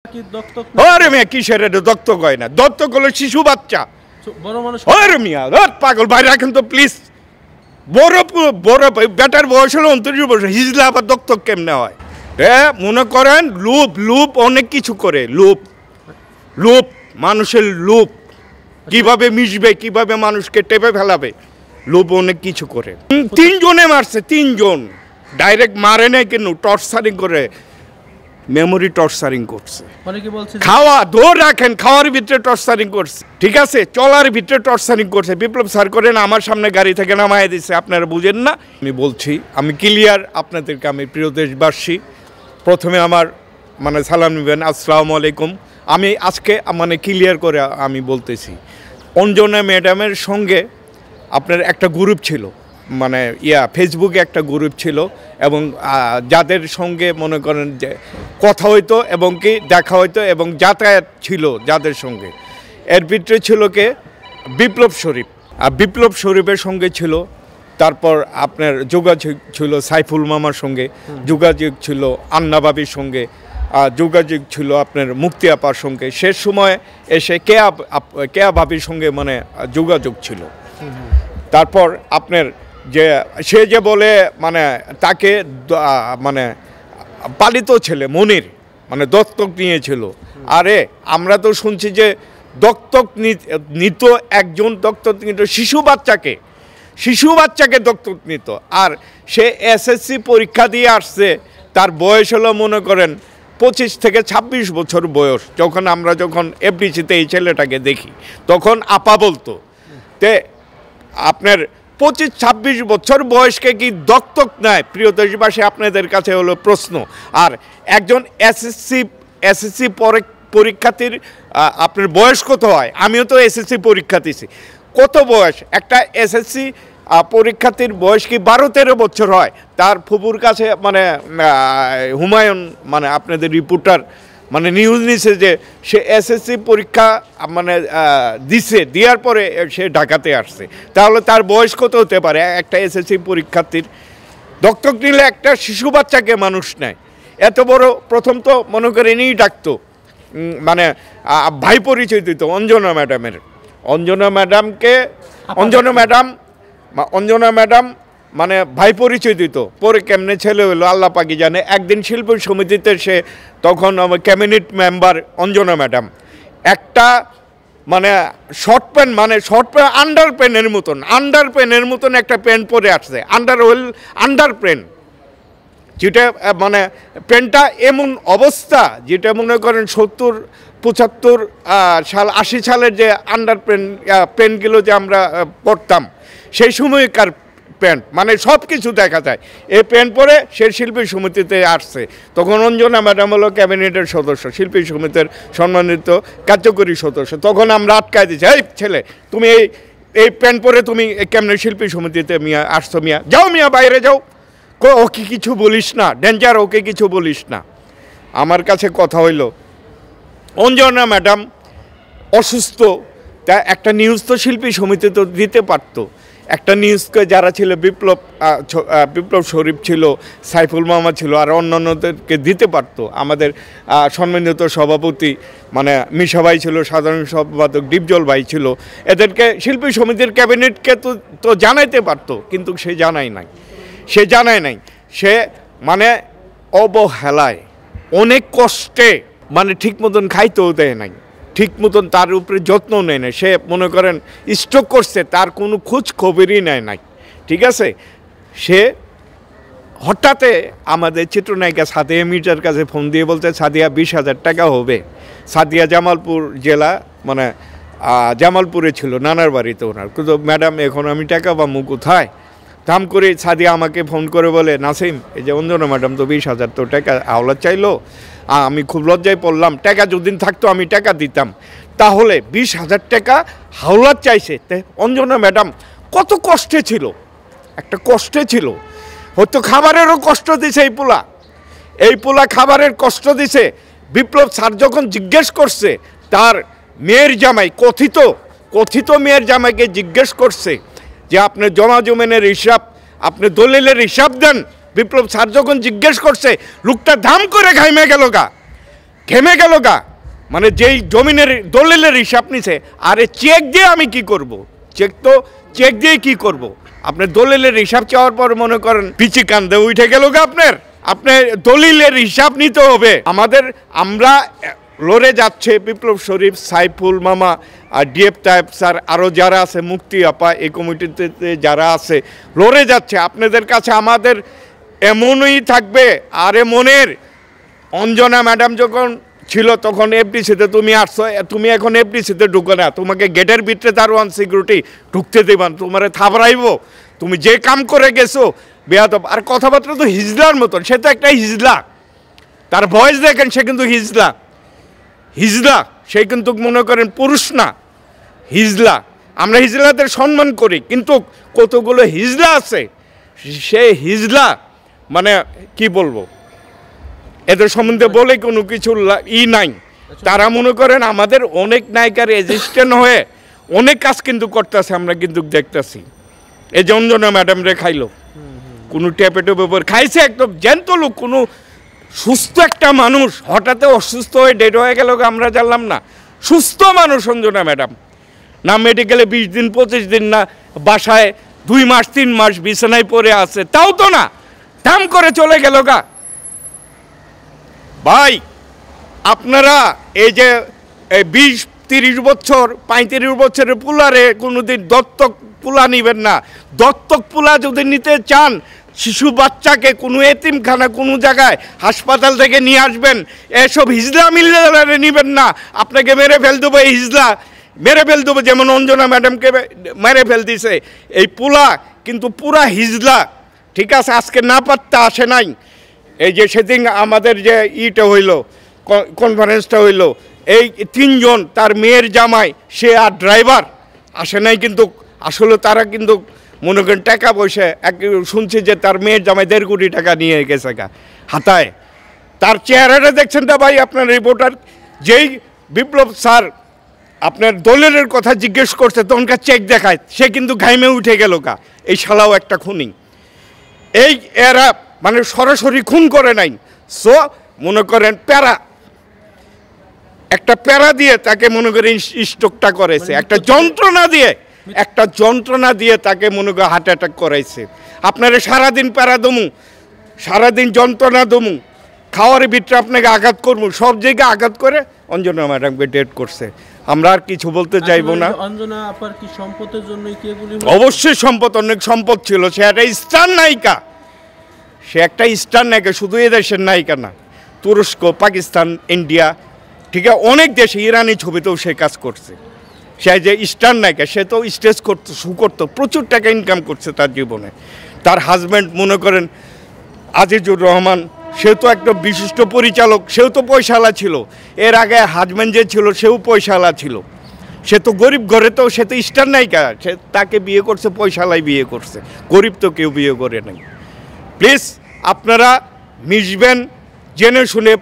কি দত্তক আরে মিয়া কিসের এটা দত্তক হয় না, দত্তক হলো শিশু বাচ্চা। বড় মানুষ আরে মিয়া পাগল ভাই রাখেন তো প্লিজ। বড় বড় বেটার বয়স হলো 29 বছর, হিজলা আবার দত্তক কেমনে হয়? মনে করেন লুপ অনেক কিছু করে, লুপ মানুষের লুপ কিভাবে মিশবে, কিভাবে মানুষকে টেপে ফেলাবে, লুপ অনেক কিছু করে। 3 জনে মারছে, 3 জন ডাইরেক্ট মারে নাই, কেন টর্চারিং করে, মেমোরি টর্চারিং করছে। অনেকে বলছে খাওয়া দৌড় রাখেন, খাওয়ার ভিতরে টর্চারিং করছে, ঠিক আছে, চলার ভিতরে টর্চারিং করছে। বিপ্লব স্যার করেন আমার সামনে গাড়ি থেকে নামায় দিচ্ছে, আপনারা বুঝেন না। আমি বলছি, আমি ক্লিয়ার আপনাদেরকে, আমি প্রিয় দেশবাসী, প্রথমে আমার সালাম নেবেন, আসসালামু আলাইকুম। আমি আজকে ক্লিয়ার করে আমি বলতেছি, অঞ্জনা ম্যাডামের সঙ্গে আপনার একটা গ্রুপ ছিল, ফেসবুকে একটা গ্রুপ ছিল, এবং যাদের সঙ্গে মনে করেন যে কথা হইতো এবং কি দেখা হইতো এবং যাতায়াত ছিল যাদের সঙ্গে, এর ভিতরে ছিল কে বিপ্লব শরীফ, আর বিপ্লব শরীফের সঙ্গে ছিল, তারপর আপনার যোগাযোগ ছিল সাইফুল মামার সঙ্গে, যোগাযোগ ছিল আন্না বাবির সঙ্গে, যোগাযোগ ছিল আপনার মুক্তি আপার সঙ্গে, শেষ সময় এসে কেয়া ভাবির সঙ্গে যোগাযোগ ছিল। তারপর আপনার যে সে যে বলে তাকে পালিত ছেলে মনির দত্তক নিয়েছিল। আরে আমরা তো শুনছি যে দত্তক নিত একজন, দত্তক নিত শিশু বাচ্চাকে দত্তক নিত। আর সে এসএসসি পরীক্ষা দিয়ে আসছে, তার বয়স হলো মনে করেন 25 থেকে 26 বছর বয়স। যখন এফডিসিতে এই ছেলেটাকে দেখি, তখন আপা বলতো। তে আপনার 25-26 বছর বয়সকে কি দত্তক নেয়? প্রিয় দেশবাসী, আপনাদের কাছে হলো প্রশ্ন। আর একজন এসএসসি পরীক্ষার্থীর আপনার বয়স কত হয়? আমিও তো এসএসসি পরীক্ষা দিছি। কত বয়স একটা এসএসসি পরীক্ষার্থীর বয়স কি 12-13 বছর হয়? তার ফুপুর কাছে হুমায়ুন আপনাদের রিপোর্টার নিউজ নিছে যে সে এসএসসি পরীক্ষা দিছে, দেওয়ার পরে সে ঢাকাতে আসছে। তাহলে তার বয়স কত হতে পারে একটা এসএসসি পরীক্ষার্থীর? দত্তক নিলে একটা শিশু বাচ্চাকে মানুষ নেয়। এত বড় প্রথম তো মনে করে নিয়েই ডাকতো, ভাই পরিচয় দিত অঞ্জনা ম্যাডাম ভাই পরিচয় দিত। পরে কেমনে ছেলে হলো আল্লাহ পাকি জানে। একদিন শিল্পী সমিতিতে সে তখন ক্যাবিনেট মেম্বার অঞ্জনা ম্যাডাম একটা শর্ট প্যান্ট আন্ডার প্যানের মতন একটা প্যান্ট পরে আসছে, আন্ডার প্যান্ট, যেটা প্যান্টটা এমন অবস্থা যেটা মনে করেন 70-75 সাল 80 সালের যে আন্ডার প্যান্টগুলো যে আমরা পরতাম সেই সময়কার প্যান্ট, সব কিছু দেখা যায়। এই প্যান্ট পরে সে শিল্পী সমিতিতে আসছে। তখন অঞ্জনা ম্যাডাম হলো ক্যাবিনেটের সদস্য, শিল্পী সমিতির সম্মানিত কার্যকরী সদস্য। তখন আমরা আটকায় দিচ্ছি, এই ছেলে তুমি এই প্যান্ট পরে তুমি কেমনে শিল্পী সমিতিতে আসছো? যাও বাইরে যাও, ওকে কিছু বলিস না, ডেঞ্জার, ওকে কিছু বলিস না। আমার কাছে কথা হইল, অঞ্জনা ম্যাডাম অসুস্থ, তা একটা নিউজ তো শিল্পী সমিতি তো দিতে পারতো। একটা নিউজকে যারা ছিল, বিপ্লব শরীফ ছিল, সাইফুল মামা ছিল, আর অন্যান্যদেরকে দিতে পারতো। আমাদের সম্মানিত সভাপতি মিশা ভাই ছিল, সাধারণ সম্পাদক ডিপজল ভাই ছিল, এদেরকে শিল্পী সমিতির ক্যাবিনেটকে তো জানাইতে পারতো, কিন্তু সে জানায় নাই। সে অবহেলায়, অনেক কষ্টে, ঠিক মতন খাইতেও দেয় নাই, ঠিক মতন তার উপরে যত্ন নেয় না। সে মনে করেন স্ট্রোক করছে, তার কোনো খোঁজ খবরই নেয় নাই, ঠিক আছে। সে হঠাৎ আমাদের চিত্রনায়িকা সাদিয়া মির্জার কাছে ফোন দিয়ে বলতে, সাদিয়া 20,000 টাকা হবে। সাদিয়া জামালপুর জেলা, জামালপুরে ছিল, নানার বাড়িতে ওনার। কিন্তু ম্যাডাম এখন আমি টাকা পাবো কোথায়? দাম করে সাদিয়া আমাকে ফোন করে বলে, নাসিম, এই যে অঞ্জনা ম্যাডাম তো 20,000 তো টাকা হাওলাত চাইলো, আমি খুব লজ্জায় পড়লাম, টাকা যদি থাকতো আমি টাকা দিতাম। তাহলে 20,000 টাকা হাওলাত চাইছে। অঞ্জনা ম্যাডাম কত কষ্টে ছিল, একটা কষ্টে ছিল, হয়তো খাবারেরও কষ্ট দিছে এই পোলা খাবারের কষ্ট দিছে। বিপ্লব স্যার যখন জিজ্ঞেস করছে, তার মেয়ের জামাই, কথিত মেয়ের জামাইকে জিজ্ঞেস করছে যে আপনি জমিনের হিসাব, আপনি দলিলের হিসাব দেন। বিপ্লব স্যার যখন জিজ্ঞেস করছে, লোকটা ধাম করে ঘাইমে গেল গা। ঘেমে গেল গা, মানে যেই জমিনের দলিলের হিসাব নিছে, আরে চেক দিয়ে আমি কি করব? চেক দিয়ে কি করব? আপনি দলিলের হিসাব চাওয়ার পর মনে করেন পিচি কান্দে উঠে গেল গা আপনার দলিলের হিসাব নিতে হবে আমাদের। আমরা লড়ে যাচ্ছে বিপ্লব শরীফ, সাইফুল মামা, আর ডিএফ তাইব স্যার, আরও যারা আছে, মুক্তি আপা, এই কমিটিতে যারা আছে লড়ে যাচ্ছে। আপনাদের কাছে আমাদের এমনই থাকবে। আর মনের অঞ্জনা ম্যাডাম যখন ছিল তখন এফডিসিতে তুমি আসছো, তুমি এখন এফডিসিতে ঢুকো না, তোমাকে গেটের ভিতরে দারোয়ান সিকিউরিটি ঢুকতে দেবান, তোমার থাবড়াইব, তুমি যে কাম করে গেছো বেয়াদব। আর কথাবার্তা তো হিজলার মতন, সে তো একটা হিজলা, তার ভয়েস দেখেন, সে কিন্তু হিজলা, সে কিন্তু মনে করেন পুরুষ না, হিজলা। আমরা হিজলাদের সম্মান করি, কিন্তু কতগুলো হিজলা আছে, সে হিজলা মানে কি বলবো, এদের সম্বন্ধে বলে কোনো কিছু নাই। তারা মনে করেন আমাদের অনেক নায়িকার রেজিস্ট্যান্ট হয়ে অনেক কাজ কিন্তু করতেছে, আমরা কিন্তু দেখতেছি। এই যে অঞ্জনা ম্যাডাম রে খাইলো, কোনো ট্যাপে খাইছে, একদম জ্যান্ত লোক, কোনো সুস্থ একটা মানুষ হঠাৎ অসুস্থ হয়ে ডেড হয়ে গেল, আমরা জানলাম না। সুস্থ মানুষ অঞ্জনা ম্যাডাম, না মেডিকেলে 20 দিন 25 দিন, না বাসায় 2 মাস 3 মাস বিছানায় পড়ে আছে, তাও তো না, দাম করে চলে গেল গা। ভাই আপনারা এই যে 20-30 বছর 35 বছরের পুলারে কোনোদিন দত্তক পুলা নিবেন না। দত্তক পুলা যদি নিতে চান, শিশু বাচ্চাকে কোনো এতিমখানা কোনো জায়গায় হাসপাতাল থেকে নিয়ে আসবেন, এসব হিজলা মিল্লারে নিবেন না, আপনাকে মেরে ফেল দেবো। এই হিজলা মেরে ফেল দেবো, যেমন অঞ্জনা ম্যাডামকে মেরে ফেল দিছে। এই পুলা কিন্তু পুরা হিজলা, ঠিক আছে? আজকে না পাত্তা আসে নাই। এই যে সেদিন আমাদের যে ইটা হইল, কনফারেন্সটা হইল, এই 3 জন, তার মেয়ের জামাই, সে আর ড্রাইভার আসে নাই, কিন্তু আসলে তারা কিন্তু মনে করেন টাকা পয়সা শুনছি যে তার মেয়ের জামাই 1.5 কোটি টাকা নিয়ে গেছে হাতায়। তার চেহারাটা দেখছেন না ভাই আপনার রিপোর্টার? যেই বিপ্লব স্যার আপনার দলিলের কথা জিজ্ঞেস করছে, তখনকার চেক দেখায়, সে কিন্তু ঘাইমে উঠে গেল এই শালাও একটা খুনি। এই এরা মানে সরাসরি খুন করে নাই, সো মনে করেন একটা প্যারা দিয়ে তাকে মনে করেন স্ট্রোকটা করেছে, একটা যন্ত্রণা দিয়ে তাকে মনে করে হার্ট অ্যাটাক করাইছে। আপনারা সারাদিন প্যারা দমু, সারাদিন যন্ত্রণা দমু, খাওয়ার ভিতরে আপনাকে আঘাত করবো, সব জায়গায় আঘাত করে অঞ্জনা ম্যাডামকে ডেড করছে। আমরা আর কিছু বলতে চাইবো না। অঞ্জনা আপার কি সম্পদের জন্য কি এগুলি? অবশ্যই সম্পদ, অনেক সম্পদ ছিল। সে একটা স্টার নায়িকা, শুধু এদেশের নায়িকা না, তুরস্ক, পাকিস্তান, ইন্ডিয়া, ঠিক আছে, অনেক দেশে, ইরানি ছবিতেও সে কাজ করছে। সে যে স্টার নায়িকা, সে তো স্টেজ করতো, শু করতো, প্রচুর টাকা ইনকাম করছে তার জীবনে। তার হাজব্যান্ড মনে করেন আজিজুর রহমান, সেও তো একটা বিশিষ্ট পরিচালক, সেও তো পয়সাওয়ালা ছিল। এর আগে হাজব্যান্ড যে ছিল, সেও পয়সাওয়ালা ছিল। সে তো গরিব ঘরে, তো সে তো স্টার নায়িকা, সে তাকে বিয়ে করছে, পয়সাওয়ালাই বিয়ে করছে, গরিব তো কেউ বিয়ে করে নাই। প্লিজ আপনারা মিশবেন জেনে শুনে,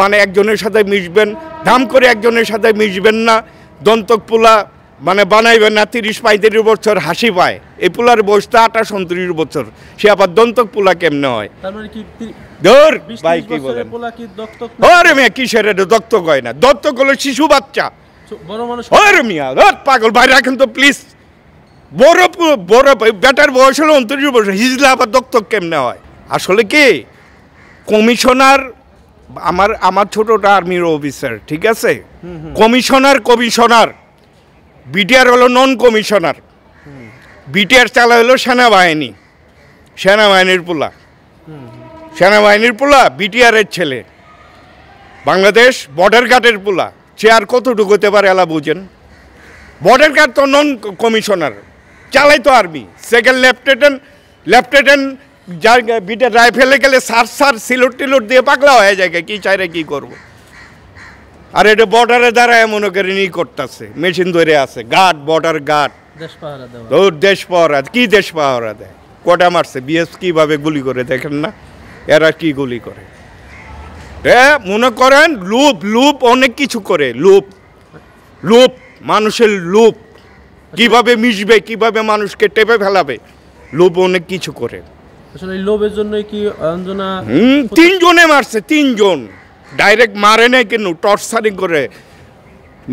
মানে একজনের সাথে মিশবেন, দাম করে একজনের সাথে মিশবেন না। দন্তক পোলা মানে বানাইবেন না। 30-35 বছর হাসি পায়, এই পোলার বয়সটা 28-29 বছর, সে আবার দন্তক পোলা কেমনে হয়? ভাই কি বলেন? আরে মেয়ে কিসের দত্তক হয় না? দত্তক হলো শিশু বাচ্চা, বড় মানুষ। আরে মিয়া পাগল ভাই, রাখেন তো প্লিজ। বড় বেটার বয়স হলো 29 বছর, হিজলা আবার দত্তক কেমনে হয়? আসলে কি কমিশনার, আমার ছোটটা আর্মির অফিসার, ঠিক আছে, কমিশনার, বিটিআর হলো নন কমিশনার, বিটিআর চালা হলো সেনাবাহিনীর পোলা, বিটিআরের ছেলে, বাংলাদেশ বর্ডার গার্ডের পোলা। সে আর কতটুকু হতে পারে এলা বুঝেন? বর্ডার গার্ড তো নন কমিশনার, চালাই তো আর্মি। সেকেন্ড লেফটেন্যান্ট যার বিটে রাইফেলে গেলে সার সিলট দিয়ে পাগলা হয়ে যায়, কি চাইরে কি করব? আর এটা বর্ডারে দাঁড়ায় মনে করে ই করতেছে, মেশিন ধরে আছে, বর্ডার গার্ড, দেশ পাহারা। কি দেশ পাহারা দেয়? কটা মারছে বিএস, কিভাবে গুলি করে দেখেন না? এরা কি গুলি করে? মনে করেন লুপ অনেক কিছু করে, লুপ মানুষের লুপ, কিভাবে মিশবে, কিভাবে মানুষকে টেপে ফেলাবে, লোভ অনেক কিছু করে। আসলে এই লোভের জন্যই কি অঞ্জনা 3 জনে মারছে, 3 জন ডাইরেক্ট মারে নাই কেন, টর্চারিং করে,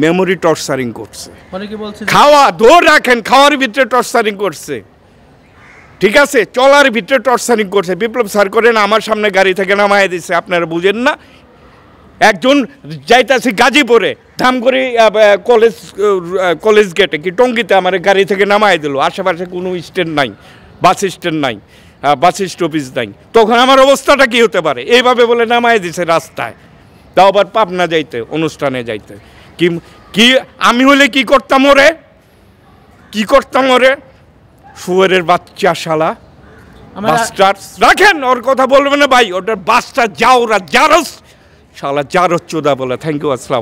মেমোরি টর্চারিং করছে। অনেকে বলছে খাওয়া দৌড় রাখেন, খাওয়ার ভিতরে টর্চারিং করছে, ঠিক আছে, চলার ভিতরে টর্চারিং করছে। বিপ্লব স্যার করেন আমার সামনে গাড়ি থেকে নামায় দিচ্ছে, আপনারা বুঝেন না? একজন যাইতাছি গাজীপুরে ধামগড়ি কলেজ গেটে কি টঙ্গিতে আমার গাড়ি থেকে নামায় দিল, আশেপাশে কোনো স্ট্যান্ড নাই, বাস স্ট্যান্ড নাই, বাস স্টপেজ নাই, তখন আমার অবস্থাটা কি হতে পারে? এইভাবে বলে নামায় দিছে রাস্তায়, তাও আবার পাবনা যাইতে, অনুষ্ঠানে যাইতে। কি কি আমি হলে কি করতাম ওরে, কি করতাম ওরে? শুয়ারের বাচ্চা শালা, বাস্টার। রাখেন, ওর কথা বলবেন না ভাই, ওটার বাসটা যাও, জারস শালা, জারস চোদা বলে। থ্যাংক ইউ, আসসালাম।